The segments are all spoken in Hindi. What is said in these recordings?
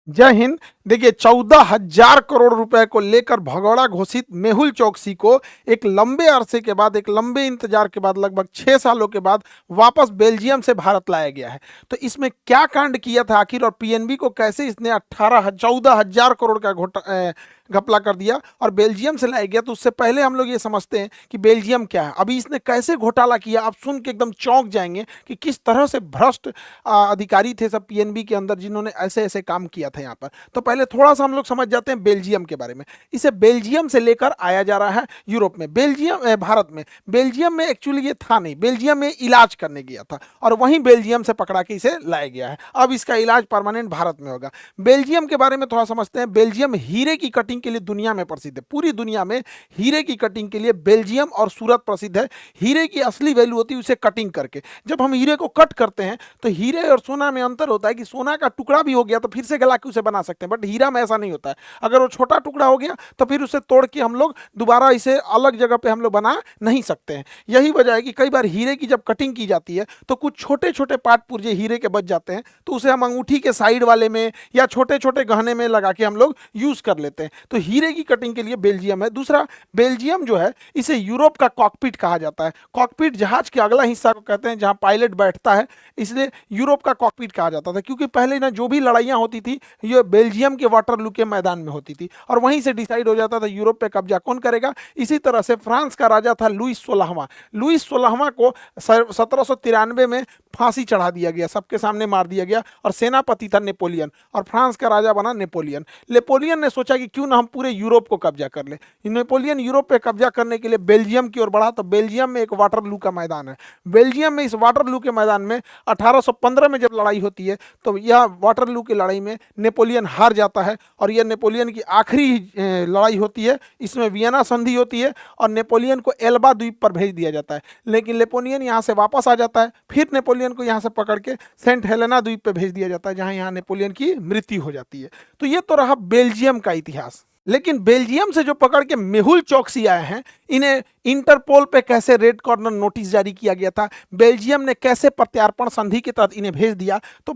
जय हिंद। देखिए 14,000 करोड़ रुपए को लेकर भगौड़ा घोषित मेहुल चौकसी को एक लंबे अरसे के बाद, एक लंबे इंतजार के बाद, लगभग 6 सालों के बाद वापस बेल्जियम से भारत लाया गया है। तो इसमें क्या कांड किया था आखिर, और पीएनबी को कैसे इसने 14,000 करोड़ का घपला कर दिया और बेल्जियम से लाया गया। तो उससे पहले हम लोग ये समझते हैं कि बेल्जियम क्या है, अभी इसने कैसे घोटाला किया। आप सुन के एकदम चौंक जाएंगे कि किस तरह से भ्रष्ट अधिकारी थे सब पीएनबी के अंदर, जिन्होंने ऐसे ऐसे काम किया था यहाँ पर। तो पहले थोड़ा सा हम लोग समझ जाते हैं बेल्जियम के बारे में। इसे बेल्जियम से लेकर आया जा रहा है यूरोप में, भारत में। बेल्जियम में एक्चुअली ये था नहीं, बेल्जियम में इलाज करने गया था और वहीं बेल्जियम से पकड़ा के इसे लाया गया है। अब इसका इलाज परमानेंट भारत में होगा। बेल्जियम के बारे में थोड़ा समझते हैं। बेल्जियम हीरे की कटिंग के लिए दुनिया में प्रसिद्ध है। पूरी दुनिया में हीरे की कटिंग के लिए बेल्जियम और सूरत प्रसिद्ध है। हीरे की असली वैल्यू होती है उसे कटिंग करके। जब हम हीरे को कट करते हैं तो हीरे और सोना में अंतर होता है कि सोना का टुकड़ा भी हो गया तो फिर से गला के उसे बना सकते हैं, बट हीरा में ऐसा नहीं होता है। अगर वो छोटा टुकड़ा हो गया तो फिर उसे तोड़ के हम लोग दोबारा इसे अलग जगह पे हम लोग बना नहीं सकते हैं। यही वजह है कि कई बार हीरे की जब कटिंग की जाती है तो कुछ छोटे छोटे पार्ट पुर्जे हीरे के बच जाते हैं, तो उसे हम अंगूठी के साइड वाले में या छोटे छोटे गहने में लगा के हम लोग यूज कर लेते हैं। तो हीरे की कटिंग के लिए बेल्जियम है। दूसरा, बेल्जियम जो है इसे यूरोप का कॉकपिट कहा जाता है। कॉकपिट जहाज के अगला हिस्सा को कहते हैं जहां पायलट बैठता है, इसलिए यूरोप का कॉकपिट कहा जाता था। क्योंकि पहले ना जो भी लड़ाइयां होती थी ये बेल्जियम के वाटरलू के मैदान में होती थी और वहीं से डिसाइड हो जाता था यूरोप पे कब्जा कौन करेगा। इसी तरह से फ्रांस का राजा था लुईस 16वां को 1793 में फांसी चढ़ा दिया गया, सबके सामने मार दिया गया और सेनापति था नेपोलियन और फ्रांस का राजा बना नेपोलियन। नेपोलियन ने सोचा कि क्यों ना हम पूरे यूरोप को कब्जा कर ले। नेपोलियन यूरोप पे कब्जा करने के लिए बेल्जियम की ओर बढ़ा। तो बेल्जियम में एक वाटरलू का मैदान है। बेल्जियम में इस वाटरलू के मैदान में 1815 में जब लड़ाई होती है तो यह वाटरलू की लड़ाई में नेपोलियन हार जाता है और यह नेपोलियन की आखिरी लड़ाई होती है। इसमें वियना संधि होती है और नेपोलियन को एल्बा द्वीप पर भेज दिया जाता है। लेकिन नेपोलियन यहाँ से वापस आ जाता है, फिर नेपोलियन को यहाँ से पकड़ के सेंट हेलेना द्वीप पे भेज दिया जाता है, जहाँ यहाँ नेपोलियन की मृत्यु हो जाती है। तो ये तो रहा बेल्जियम का इतिहास। लेकिन बेल्जियम से जो पकड़ के मेहुल चौकसी आए हैं, इन्हें इंटरपोल पे कैसे रेड कॉर्नर नोटिस जारी किया गया था, बेल्जियम ने कैसे प्रत्यार्पण संधि के तहत इन्हें भेज दिया। तो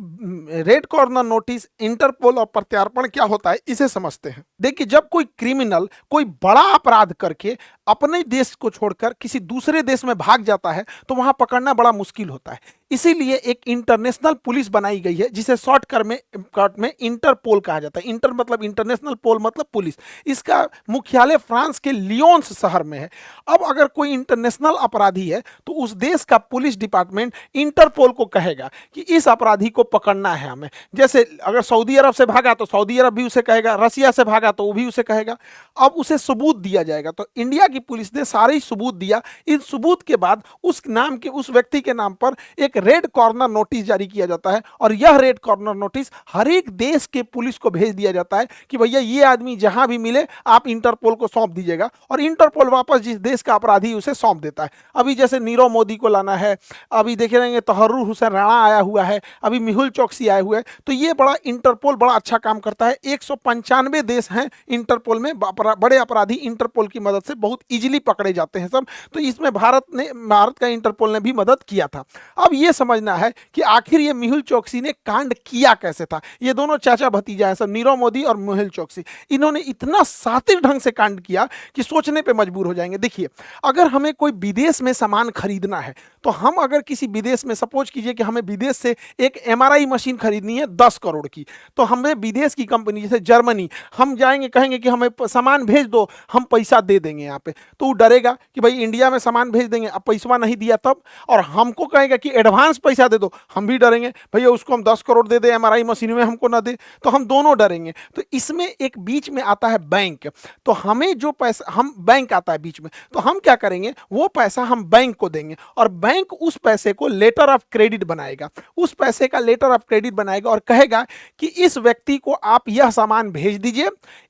रेड कॉर्नर नोटिस, इंटरपोल और प्रत्यार्पण क्या होता है इसे समझते हैं। देखिए, जब कोई क्रिमिनल कोई बड़ा अपराध करके अपने देश को छोड़कर किसी दूसरे देश में भाग जाता है तो वहां पकड़ना बड़ा मुश्किल होता है। इसीलिए एक इंटरनेशनल पुलिस बनाई गई है जिसे शॉर्टकट में इंटरपोल कहा जाता है। इंटर मतलब इंटरनेशनल, पोल मतलब पुलिस। इसका मुख्यालय फ्रांस के लियोन्स शहर में है। अब अगर कोई इंटरनेशनल अपराधी है तो उस देश का पुलिस डिपार्टमेंट इंटरपोल को कहेगा कि इस अपराधी को पकड़ना है हमें। जैसे अगर सऊदी अरब से भागा तो सऊदी अरब भी उसे कहेगा, रसिया से भागा तो वो भी उसे कहेगा। अब उसे सबूत दिया जाएगा। तो इंडिया की पुलिस ने सारे ही सबूत दिया। इन सबूत के बाद उस नाम के, उस व्यक्ति के नाम पर एक रेड कॉर्नर नोटिस जारी किया जाता है और यह रेड कॉर्नर नोटिस हर एक देश के पुलिस को भेज दिया जाता है कि भैया ये आदमी जहां भी मिले आप इंटरपोल को सौंप दीजिएगा। और इंटरपोल वापस जिस देश का अपराधी उसे सौंप देता है। अभी जैसे नीरव मोदी को लाना है, अभी देखे रहेंगे तहर्रुर हुसैन राणा आया हुआ है, अभी मेहुल चौकसी आए हुए हैं। तो ये बड़ा इंटरपोल बड़ा अच्छा काम करता है। 195 देश हैं इंटरपोल में, बड़े अपराधी इंटरपोल की मदद से बहुत इजीली पकड़े जाते हैं सब। तो इसमें भारत का इंटरपोल ने भी मदद किया था। अब ये समझना है कि आखिर ये मेहुल चौकसी ने कांड किया कैसे था। ये दोनों चाचा भतीजा हैं सब, नीरव मोदी और मेहुल चौकसी। इन्होंने इतना शातिर ढंग से कांड किया कि सोचने पे मजबूर हो जाएंगे। देखिए, अगर हमें कोई विदेश में सामान खरीदना है तो हम अगर किसी विदेश में, सपोज कीजिए कि हमें विदेश से एक एमआरआई मशीन खरीदनी है 10 करोड़ की, तो हमें विदेश की कंपनी जैसे जर्मनी, हम जाएंगे कहेंगे कि हमें सामान भेज दो, हम पैसा दे देंगे यहाँ पे। तो वो डरेगा कि भाई इंडिया में सामान भेज देंगे, अब पैसा नहीं दिया तब, और हमको कहेगा कि एडवांस पैसा दे दो, हम भी डरेंगे भैया उसको हम 10 करोड़ दे दे एमआरआई मशीन में, हमको ना दे, तो हम दोनों डरेंगे। तो इसमें एक बीच में आता है बैंक। तो हमें जो पैसा, हम बैंक आता है बीच में, तो हम क्या करेंगे, वो पैसा हम बैंक को देंगे और बैंक उस पैसे को लेटर ऑफ क्रेडिट बनाएगा। उस पैसे का लेटर ऑफ क्रेडिट बनाएगा और कहेगा कि इस व्यक्ति को आप यह सामान भेज दीजिए,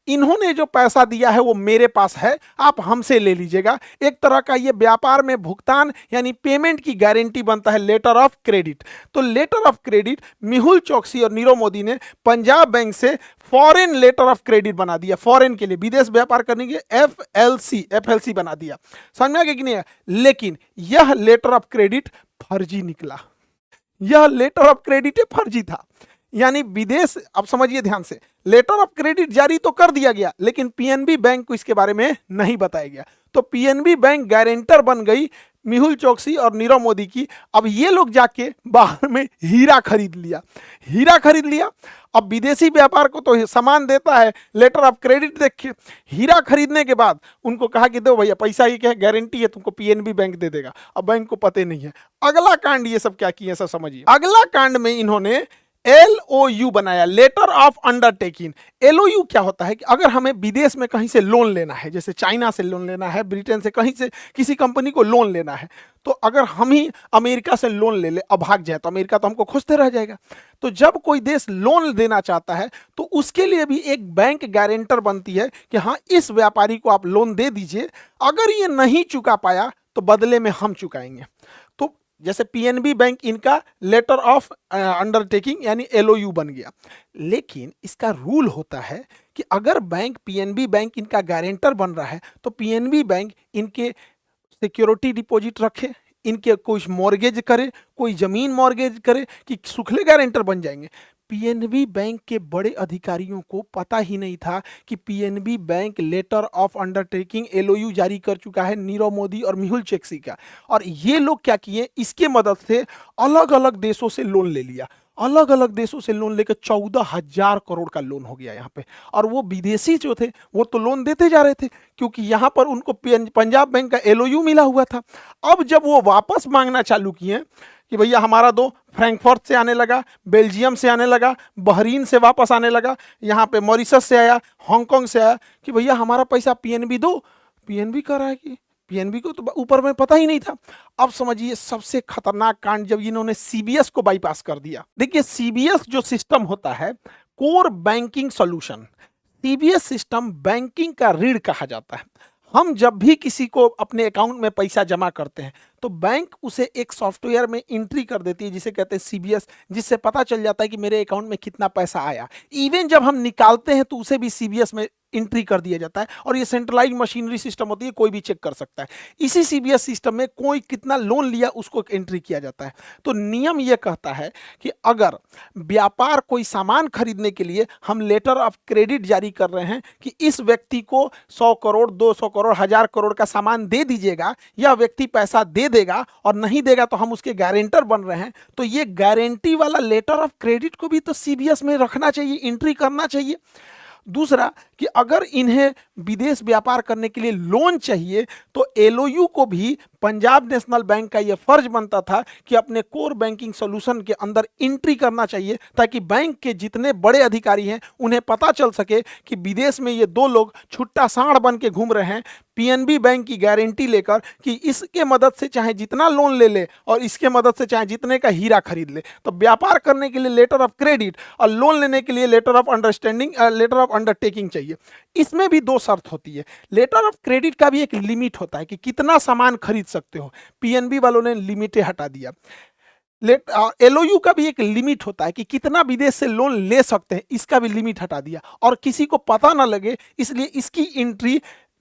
इन्होंने जो पैसा दिया है वो मेरे पास है, आप हमसे ले लीजिएगा। एक तरह का ये व्यापार में भुगतान यानी पेमेंट की गारंटी बनता है लेटर ऑफ क्रेडिट। तो लेटर ऑफ क्रेडिट मेहुल चौकसी और नीरव मोदी ने पंजाब बैंक से फॉरेन लेटर ऑफ क्रेडिट बना दिया, फॉरेन के लिए, विदेश व्यापार करने के एफएलसी बना दिया। समझ में आ गया कि नहीं? लेकिन यह लेटर ऑफ क्रेडिट फर्जी निकला। यह लेटर ऑफ क्रेडिट फर्जी था। यानी विदेश, अब समझिए ध्यान से, लेटर ऑफ क्रेडिट जारी तो कर दिया गया लेकिन पीएनबी बैंक को इसके बारे में नहीं बताया गया। तो पीएनबी बैंक गारंटर बन गई मेहुल चोकसी और नीरव मोदी की। अब ये लोग जाके बाहर में हीरा खरीद लिया, हीरा खरीद लिया। अब विदेशी व्यापार को तो सामान देता है लेटर ऑफ क्रेडिट देख के, हीरा खरीदने के बाद उनको कहा कि दो भैया पैसा, ये क्या गारंटी है तुमको पीएनबी बैंक दे देगा। अब बैंक को पते नहीं है। अगला कांड ये सब क्या किए सब समझिए। अगला कांड में इन्होंने LOU बनाया, लेटर ऑफ अंडरटेकिंग। LOU क्या होता है कि अगर हमें विदेश में कहीं से लोन लेना है, जैसे चाइना से लोन लेना है, ब्रिटेन से, कहीं से किसी कंपनी को लोन लेना है, तो अगर हम ही अमेरिका से लोन ले ले, अब भाग जाए तो अमेरिका तो हमको खोजते रह जाएगा। तो जब कोई देश लोन देना चाहता है तो उसके लिए भी एक बैंक गारंटर बनती है कि हाँ इस व्यापारी को आप लोन दे दीजिए, अगर ये नहीं चुका पाया तो बदले में हम चुकाएंगे। तो जैसे पीएनबी बैंक इनका लेटर ऑफ अंडरटेकिंग यानी LOU बन गया। लेकिन इसका रूल होता है कि अगर बैंक, पीएनबी बैंक इनका गारंटर बन रहा है तो पीएनबी बैंक इनके सिक्योरिटी डिपॉजिट रखे, इनके कुछ मॉर्गेज करे, कोई जमीन मॉर्गेज करे कि सूखले गारंटर बन जाएंगे। पीएनबी बैंक के बड़े अधिकारियों को पता ही नहीं था कि PNB bank letter of undertaking LOU जारी कर चुका है नीरव मोदी और मेहुल चोकसी का। और ये लोग क्या किए, इसके मदद से अलग अलग देशों से लोन ले लिया, अलग अलग देशों से लोन लेकर 14,000 करोड़ का लोन हो गया यहाँ पे। और वो विदेशी जो थे वो तो लोन देते जा रहे थे क्योंकि यहाँ पर उनको पंजाब बैंक का LOU मिला हुआ था। अब जब वो वापस मांगना चालू किए कि भैया हमारा दो, फ्रैंकफर्ट से आने लगा, बेल्जियम से आने लगा, बहरीन से वापस आने लगा, यहाँ पे मॉरिशस से आया, हांगकांग से आया कि भैया हमारा पैसा पीएनबी दो। पीएनबी कह रहा है कि पीएनबी को तो ऊपर में पता ही नहीं था। अब समझिए सबसे खतरनाक कांड जब इन्होंने सीबीएस को बाईपास कर दिया। देखिए सीबीएस जो सिस्टम होता है, core banking solution, CBS system banking का रीढ़ कहा जाता है। हम जब भी किसी को अपने अकाउंट में पैसा जमा करते हैं तो बैंक उसे एक सॉफ्टवेयर में एंट्री कर देती है जिसे कहते हैं सीबीएस, जिससे पता चल जाता है कि मेरे अकाउंट में कितना पैसा आया। इवन जब हम निकालते हैं तो उसे भी सीबीएस में एंट्री कर दिया जाता है और ये सेंट्रलाइज मशीनरी सिस्टम होती है, कोई भी चेक कर सकता है। इसी सीबीएस सिस्टम में कोई कितना लोन लिया उसको एंट्री किया जाता है। तो नियम ये कहता है कि अगर व्यापार कोई सामान खरीदने के लिए हम लेटर ऑफ क्रेडिट जारी कर रहे हैं कि इस व्यक्ति को 100 करोड़ 200 करोड़ 1000 करोड़ का सामान दे दीजिएगा, यह व्यक्ति पैसा दे देगा और नहीं देगा तो हम उसके गारंटर बन रहे हैं, तो ये गारंटी वाला लेटर ऑफ क्रेडिट को भी तो सीबीएस में रखना चाहिए, एंट्री करना चाहिए। दूसरा कि अगर इन्हें विदेश व्यापार करने के लिए लोन चाहिए तो LOU को भी पंजाब नेशनल बैंक का यह फर्ज बनता था कि अपने कोर बैंकिंग सॉल्यूशन के अंदर एंट्री करना चाहिए ताकि बैंक के जितने बड़े अधिकारी हैं उन्हें पता चल सके कि विदेश में ये दो लोग छुट्टा सांड बन के घूम रहे हैं, पीएनबी बैंक की गारंटी लेकर कि इसके मदद से चाहे जितना लोन ले ले और इसके मदद से चाहे जितने का हीरा खरीद ले। तो व्यापार करने के लिए लेटर ऑफ क्रेडिट और लोन लेने के लिए letter of understanding, letter of undertaking चाहिए। इसमें भी दो शर्त होती है। लेटर ऑफ क्रेडिट का भी एक लिमिट होता है कि कितना सामान खरीद सकते हो, पीएनबी वालों ने लिमिटें हटा दिया। LOU का भी एक लिमिट होता है कि कितना विदेश से लोन ले सकते हैं, इसका भी लिमिट हटा दिया और किसी को पता ना लगे इसलिए इसकी एंट्री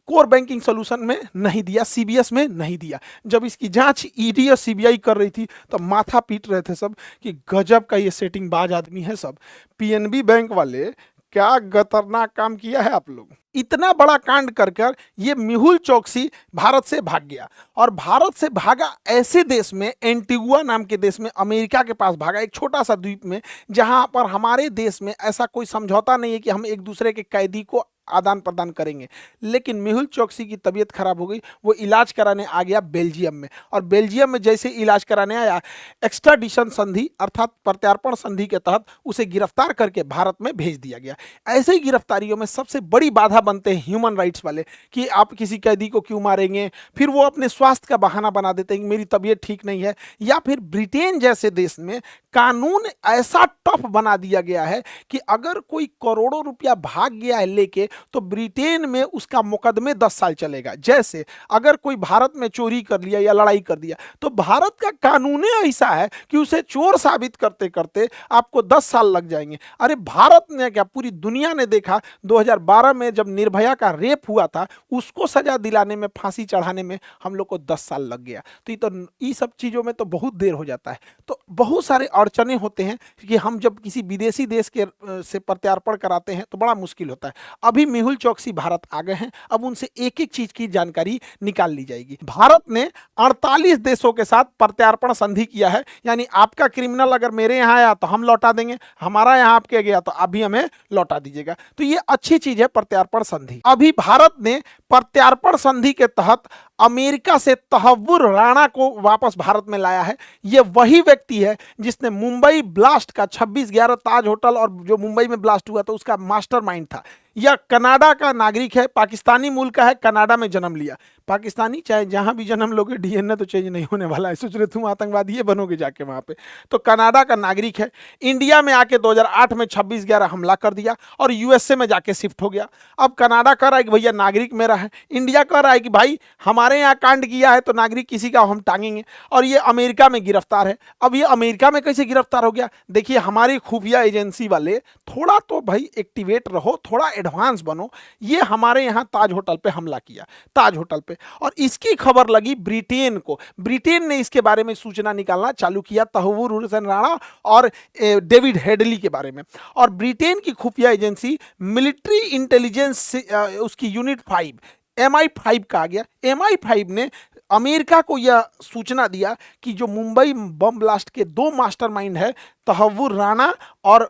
कोर बैंकिंग सॉल्यूशन में नहीं दिया, सीबीएस में नहीं दिया। जब इसकी जांच ईडी और सीबीआई कर रही थी तो माथा पीट रहे थे सब कि गजब का ये सेटिंग बाज आदमी है सब। पीएनबी बैंक वाले क्या खतरनाक काम किया है आप लोग। इतना बड़ा कांड कर कर ये मेहुल चोकसी भारत से भाग गया और भारत से भागा ऐसे देश में, एंटीगुआ नाम के देश में, अमेरिका के पास भागा, एक छोटा सा द्वीप में जहां पर हमारे देश में ऐसा कोई समझौता नहीं है कि हम एक दूसरे के कैदी को आदान प्रदान करेंगे। लेकिन मेहुल चोकसी की तबीयत खराब हो गई, वो इलाज कराने आ गया बेल्जियम में और बेल्जियम में जैसे इलाज कराने आया एक्स्ट्राडिशन संधि अर्थात प्रत्यार्पण संधि के तहत उसे गिरफ्तार करके भारत में भेज दिया गया। ऐसे ही गिरफ्तारियों में सबसे बड़ी बाधा बनते हैं ह्यूमन राइट्स वाले कि आप किसी कैदी को क्यों मारेंगे, फिर वो अपने स्वास्थ्य का बहाना बना देते हैं कि मेरी तबीयत ठीक नहीं है। या फिर ब्रिटेन जैसे देश में कानून ऐसा टफ बना दिया गया है कि अगर कोई करोड़ों रुपया भाग गया है लेके तो ब्रिटेन में उसका मुकदमे 10 साल चलेगा। जैसे अगर कोई भारत में चोरी कर लिया या लड़ाई कर दिया तो भारत का कानून ऐसा है कि उसे चोर साबित करते करते आपको 10 साल लग जाएंगे। अरे भारत ने क्या, पूरी दुनिया ने देखा 2012 में जब निर्भया का रेप हुआ था, उसको सजा दिलाने में, फांसी चढ़ाने में हम लोग को 10 साल लग गया। तो ये सब चीजों में तो बहुत देर हो जाता है। तो बहुत सारे अड़चने होते हैं कि हम जब किसी विदेशी देश के से प्रत्यार्पण कराते हैं तो बड़ा मुश्किल होता है। अभी मेहुल चौकसी भारत आ गए हैं, अब उनसे एक एक चीज की जानकारी निकाल ली जाएगी। भारत ने 48 देशों के साथ प्रत्यार्पण संधि किया है, यानी आपका क्रिमिनल अगर मेरे यहाँ आया तो हम लौटा देंगे, हमारा यहाँ आपके गया तो आप भी हमें लौटा दीजिएगा। तो ये अच्छी चीज है प्रत्यार्पण संधि। अभी भारत ने प्रत्यार्पण संधि के तहत अमेरिका से तहव्वुर राणा को वापस भारत में लाया है। ये वही व्यक्ति है जिसने मुंबई ब्लास्ट का 26/11 ताज होटल और जो मुंबई में ब्लास्ट हुआ था उसका मास्टरमाइंड था। यह कनाडा का नागरिक है, पाकिस्तानी मूल का है, कनाडा में जन्म लिया। पाकिस्तानी चाहे जहां भी जन्म लोगे, डीएनए तो चेंज नहीं होने वाला है। सोच रहे तुम आतंकवादी ये बनोगे जाके वहां पे। तो कनाडा का नागरिक है, इंडिया में आके 2008 में 26/11 हमला कर दिया और यूएसए में जाके शिफ्ट हो गया। अब कनाडा कह रहा है कि भैया नागरिक मेरा है, इंडिया कह रहा है कि भाई हमारे यहाँ कांड किया है तो नागरिक किसी का हम टांगेंगे, और ये अमेरिका में गिरफ्तार है। अब ये अमेरिका में कैसे गिरफ्तार हो गया? देखिए, हमारी खुफिया एजेंसी वाले थोड़ा तो भाई एक्टिवेट रहो, थोड़ा एडवांस बनो। ये हमारे यहाँ ताज होटल पे हमला किया, ताज होटल पे, और इसकी खबर लगी ब्रिटेन को। ब्रिटेन ने इसके बारे में सूचना निकालना चालू किया, तहव्वुर हुसैन राणा और डेविड हेडली के बारे में। और ब्रिटेन की खुफिया एजेंसी मिलिट्री इंटेलिजेंस उसकी यूनिट 5 MI5 कहा गया, MI5 ने अमेरिका को यह सूचना दिया कि जो मुंबई बम ब्लास्ट के 2 मास्टरमाइंड है, तहव्वुर राणा और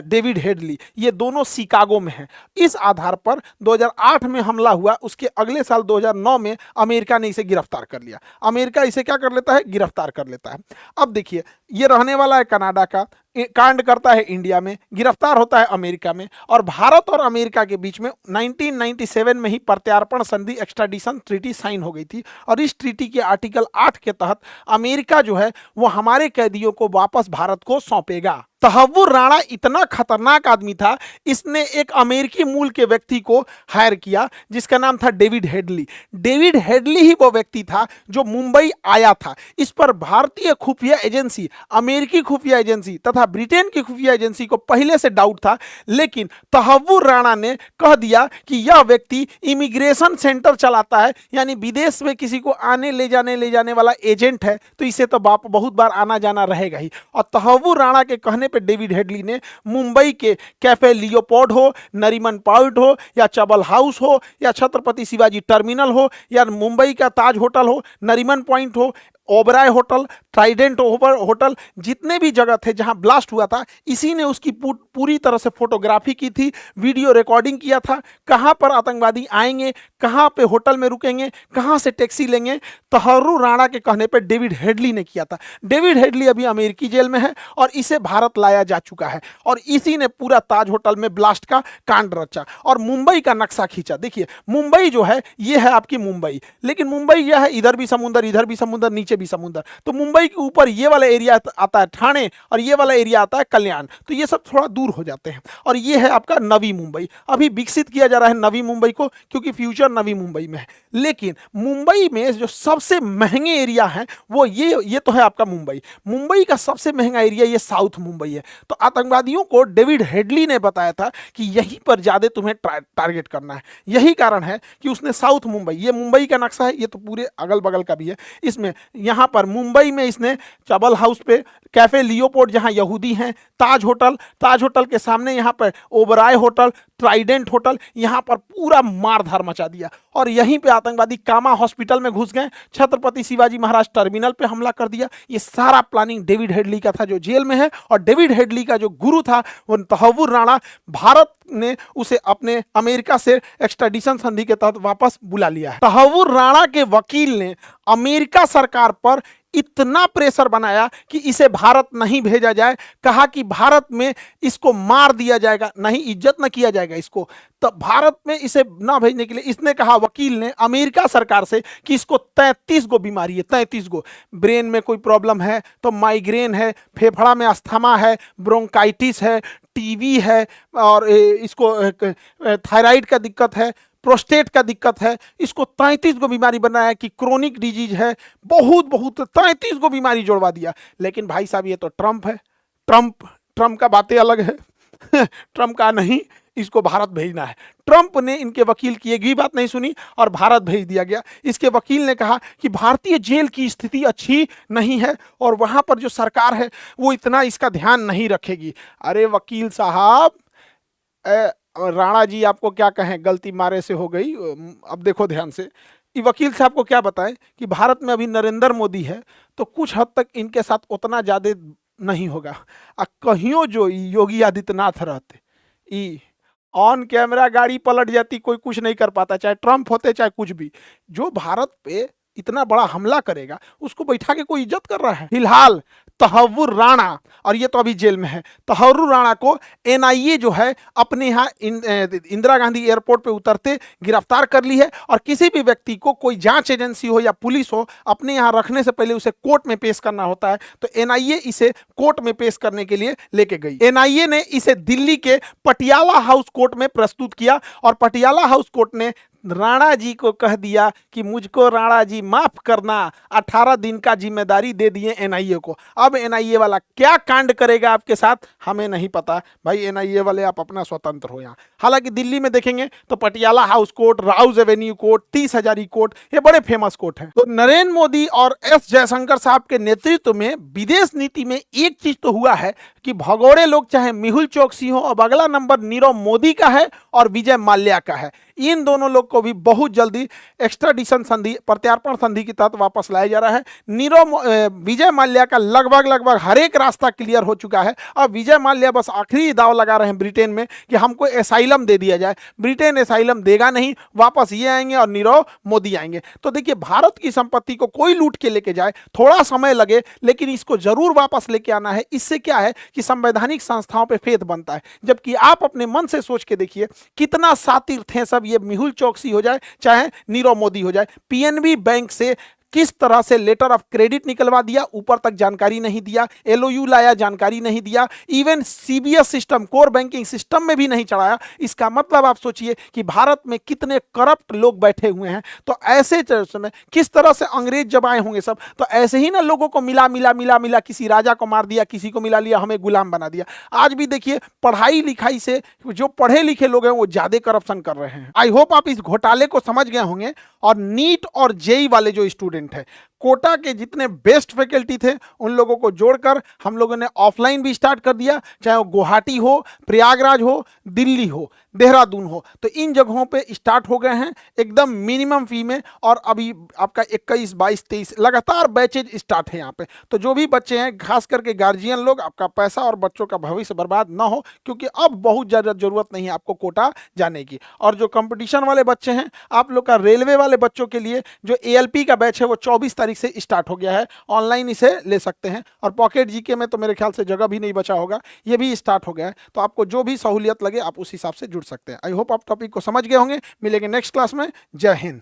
डेविड हेडली, ये दोनों शिकागो में हैं। इस आधार पर 2008 में हमला हुआ, उसके अगले साल 2009 में अमेरिका ने इसे गिरफ्तार कर लिया। अमेरिका इसे क्या कर लेता है? गिरफ्तार कर लेता है। अब देखिए, ये रहने वाला है कनाडा का, कांड करता है इंडिया में, गिरफ्तार होता है अमेरिका में, और भारत और अमेरिका के बीच में 1997 में ही प्रत्यार्पण संधि एक्स्ट्राडिशन ट्रीटी साइन हो गई थी। और इस ट्रीटी के आर्टिकल 8 के तहत अमेरिका जो है वो हमारे कैदियों को वापस भारत को सौंपेगा। तहव्वुर राणा इतना खतरनाक आदमी था, इसने एक अमेरिकी मूल के व्यक्ति को हायर किया जिसका नाम था डेविड हेडली। डेविड हेडली ही वो व्यक्ति था जो मुंबई आया था। इस पर भारतीय खुफिया एजेंसी, अमेरिकी खुफिया एजेंसी तथा ब्रिटेन की खुफिया एजेंसी को पहले से डाउट था, लेकिन तहव्वुर राणा ने कह दिया कि यह व्यक्ति इमिग्रेशन सेंटर चलाता है, यानी विदेश में किसी को आने ले जाने वाला एजेंट है, तो इसे तो बहुत बार आना जाना रहेगा ही। और तहव्वुर राणा के कहने पे डेविड हेडली ने मुंबई के कैफे लियोपोल्ड हो, नरीमन पॉइंट हो, या चबल हाउस हो, या छत्रपति शिवाजी टर्मिनल हो, या मुंबई का ताज होटल हो, नरीमन पॉइंट हो, ओबराय होटल, ट्राइडेंट होटल, जितने भी जगह थे जहां ब्लास्ट हुआ था, इसी ने उसकी पूरी तरह से फोटोग्राफी की थी, वीडियो रिकॉर्डिंग किया था। कहां पर आतंकवादी आएंगे, कहां पे होटल में रुकेंगे, कहां से टैक्सी लेंगे, तहव्वुर राणा के कहने पे डेविड हेडली ने किया था। डेविड हेडली अभी अमेरिकी जेल में है और इसे भारत लाया जा चुका है, और इसी ने पूरा ताज होटल में ब्लास्ट का कांड रचा और मुंबई का नक्शा खींचा। देखिए, मुंबई जो है ये है आपकी मुंबई, लेकिन मुंबई यह है, इधर भी समुंदर, इधर भी समुंदर, नीचे भी समुंदर। तो मुंबई के ऊपर ये वाला एरिया आता है ठाणे, और ये वाला एरिया आता है कल्याण, तो ये सब थोड़ा दूर हो जाते हैं। और ये है आपका नवी मुंबई। अभी विकसित किया जा रहा है नवी मुंबई को, क्योंकि फ्यूचर नवी मुंबई में है। लेकिन मुंबई में जो सबसे महंगे एरिया है वो ये तो है आपका मुंबई। मुंबई का सबसे महंगा एरिया ये साउथ मुंबई है। तो आतंकवादियों को डेविड हेडली ने बताया था कि यहीं पर ज्यादा तुम्हें टारगेट करना है। यही कारण है कि उसने साउथ मुंबई, ये मुंबई का नक्शा है, ये तो पूरे अगल बगल का भी है, इसमें यहां पर मुंबई में इसने चबल हाउस पे, कैफे लियोपोल्ड जहां यहूदी हैं, ताज होटल के सामने यहां पर ओबराय होटल, ट्राइडेंट होटल, यहां पर पूरा मारधार मचा दिया। और यहीं पे आतंकवादी कामा हॉस्पिटल में घुस गए, छत्रपति शिवाजी महाराज टर्मिनल पे हमला कर दिया। ये सारा प्लानिंग डेविड हेडली का था जो जेल में है, और डेविड हेडली का जो गुरु था वो तहव्वुर राणा, भारत ने उसे अपने अमेरिका से एक्स्ट्राडिशन संधि के तहत वापस बुला लिया है। तहव्वुर राणा के वकील ने अमेरिका सरकार पर इतना प्रेशर बनाया कि इसे भारत नहीं भेजा जाए। कहा कि भारत में इसको मार दिया जाएगा, नहीं इज्जत न किया जाएगा इसको, तो भारत में इसे ना भेजने के लिए इसने कहा, वकील ने, अमेरिका सरकार से कि इसको 33 गो बीमारी है, 33 गो। ब्रेन में कोई प्रॉब्लम है तो माइग्रेन है, फेफड़ा में अस्थमा है, ब्रोंकाइटिस है, टीवी है, और इसको थायराइड का दिक्कत है, प्रोस्टेट का दिक्कत है, इसको 33 गो बीमारी बनाया कि क्रोनिक डिजीज है, बहुत बहुत 33 गो बीमारी जोड़वा दिया। लेकिन भाई साहब ये तो ट्रंप है, ट्रंप का बातें अलग है। ट्रंप का नहीं, इसको भारत भेजना है। ट्रंप ने इनके वकील की एक भी बात नहीं सुनी और भारत भेज दिया गया। इसके वकील ने कहा कि भारतीय जेल की स्थिति अच्छी नहीं है और वहां पर जो सरकार है वो इतना इसका ध्यान नहीं रखेगी। अरे वकील साहब, राणा जी आपको क्या कहें, गलती मारे से हो गई। अब देखो ध्यान से, ये वकील साहब को क्या बताएं कि भारत में अभी नरेंद्र मोदी है तो कुछ हद तक इनके साथ उतना ज्यादा नहीं होगा। कहियो जो योगी आदित्यनाथ रहते, ई ऑन कैमरा गाड़ी पलट जाती, कोई कुछ नहीं कर पाता, चाहे ट्रंप होते चाहे कुछ भी। जो भारत पे इतना बड़ा हमला करेगा उसको बैठा के कोई इज्जत कर रहा है। फिलहाल तहव्वुर राणा, और ये तो अभी जेल में है, तहव्वुर राणा को एनआईए जो है अपने यहाँ इंदिरा गांधी एयरपोर्ट पे उतरते गिरफ्तार कर ली है। और किसी भी व्यक्ति को कोई जांच एजेंसी हो या पुलिस हो अपने यहाँ रखने से पहले उसे कोर्ट में पेश करना होता है। तो एनआईए इसे कोर्ट में पेश करने के लिए लेके गई। एनआईए ने इसे दिल्ली के पटियाला हाउस कोर्ट में प्रस्तुत किया और पटियाला हाउस कोर्ट ने राणा जी को कह दिया कि मुझको राणा जी माफ करना, 18 दिन का जिम्मेदारी दे दिए एनआईए को। अब एनआईए वाला क्या कांड करेगा आपके साथ हमें नहीं पता। भाई एनआईए वाले आप अपना स्वतंत्र हो यहाँ। हालांकि दिल्ली में देखेंगे तो Patiala house court, Rouse Avenue court, 30 Hazari court, ये बड़े फेमस कोर्ट हैं। तो नरेंद्र मोदी और एस जयशंकर साहब के नेतृत्व में विदेश नीति में एक चीज तो हुआ है कि भगोड़े लोग चाहे मेहुल चोकसी हो, अब अगला नंबर नीरव मोदी का है और विजय माल्या का है। इन दोनों लोग को भी बहुत जल्दी एक्स्ट्राडिशन संधि, प्रत्यार्पण संधि के तहत वापस लाया जा रहा है। विजय माल्या का लगभग हर एक रास्ता क्लियर हो चुका है। अब विजय माल्या बस आखिरी दाव लगा रहे हैं ब्रिटेन में कि हमको एसाइलम दे दिया जाए। ब्रिटेन एसाइलम देगा नहीं, वापस ये आएंगे और नीरव मोदी आएंगे। तो देखिए, भारत की संपत्ति को कोई लूट के लेके जाए, थोड़ा समय लगे लेकिन इसको जरूर वापस लेके आना है। इससे क्या है कि संवैधानिक संस्थाओं पर फेथ बनता है। जबकि आप अपने मन से सोच के देखिए कितना शातिर थे सब, ये मेहुल चोकसी हो जाए चाहे नीरव मोदी हो जाए। पीएनबी बैंक से किस तरह से लेटर ऑफ क्रेडिट निकलवा दिया, ऊपर तक जानकारी नहीं दिया, एलओयू लाया, जानकारी नहीं दिया, even CBS system, core banking system में भी नहीं चढ़ाया। इसका मतलब आप सोचिए कि भारत में कितने करप्ट लोग बैठे हुए हैं। तो ऐसे में किस तरह से अंग्रेज जब आए होंगे सब, तो ऐसे ही ना लोगों को मिला मिला मिला मिला, किसी राजा को मार दिया, किसी को मिला लिया, हमें गुलाम बना दिया। आज भी देखिए पढ़ाई लिखाई से जो पढ़े लिखे लोग हैं वो ज्यादा करप्शन कर रहे हैं। आई होप आप इस घोटाले को समझ गए होंगे। और नीट और जेई वाले जो स्टूडेंट है, कोटा के जितने बेस्ट फैकल्टी थे उन लोगों को जोड़कर हम लोगों ने ऑफलाइन भी स्टार्ट कर दिया, चाहे वो गुवाहाटी हो, प्रयागराज हो, दिल्ली हो, देहरादून हो। तो इन जगहों पे स्टार्ट हो गए हैं एकदम मिनिमम फी में। और अभी आपका 21, 22, 23 लगातार बैचेज स्टार्ट है यहाँ पे। तो जो भी बच्चे हैं, खास करके गार्जियन लोग, आपका पैसा और बच्चों का भविष्य बर्बाद ना हो, क्योंकि अब बहुत ज़्यादा जरूरत नहीं है आपको कोटा जाने की। और जो कंपटीशन वाले बच्चे हैं, आप लोग का रेलवे वाले बच्चों के लिए जो एएलपी का बैच है वो 24 तारीख से स्टार्ट हो गया है। ऑनलाइन इसे ले सकते हैं। और पॉकेट जीके में तो मेरे ख्याल से जगह भी नहीं बचा होगा, ये भी स्टार्ट हो गया है। तो आपको जो भी सहूलियत लगे आप उस हिसाब से जुड़ सकते हैं। आई होप आप टॉपिक को समझ गए होंगे। मिलेंगे नेक्स्ट क्लास में। जय हिंद।